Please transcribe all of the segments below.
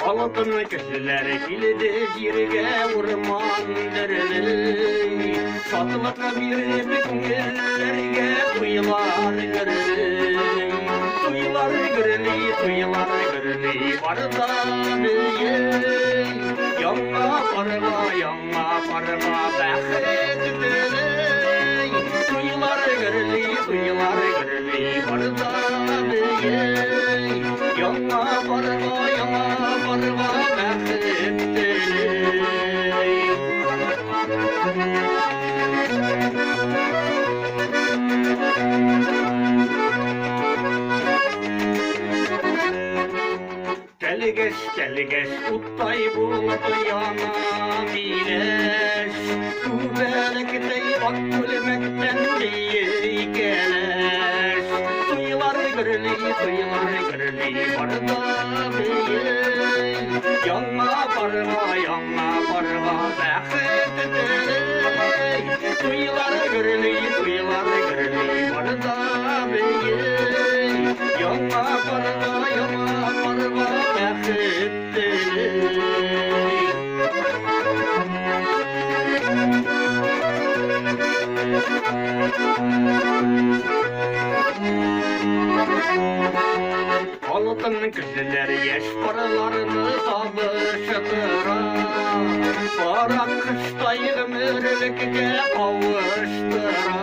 Altın kişiler kilidi jirge urmandırlı Satılıkta bir bütünlerge tuyular gırlı Tuyular gırlı, tuyular gırlı Barda biye Yanma parva, yanma parva Bəxet dili Tuyular gırlı, tuyular gırlı Barda biye Yanma parva, yanma parva Bəxet dili Gelgeç uttay buldu yana bileş Kubelektey bak gülmekten diye geleş Tuyular gırlı, tuyular gırlı Barda biye Yanma parva, yanma parva Bəxet dili Tuyular gırlı, tuyular gırlı Barda biye Yanma parva, yanma parva Bəxet dili Altın kişiler yaş paralarını tabıştıra Barak kıştay ömürlükke kavuştıra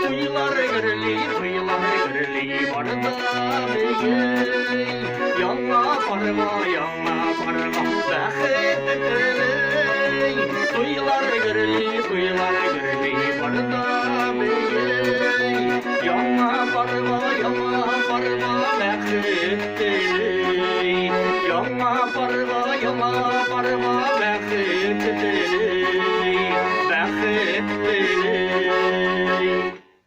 Tuyular gırlı, tuyular gırlı Barda biye Yanma parva, yanma parva Bəxet dili Tuyular gırlı, tuyular gırlı Barda biye Yanma parva, yanma parva Bəxet dili Yanma parva, yanma parva Bəxet dili Bəxet dili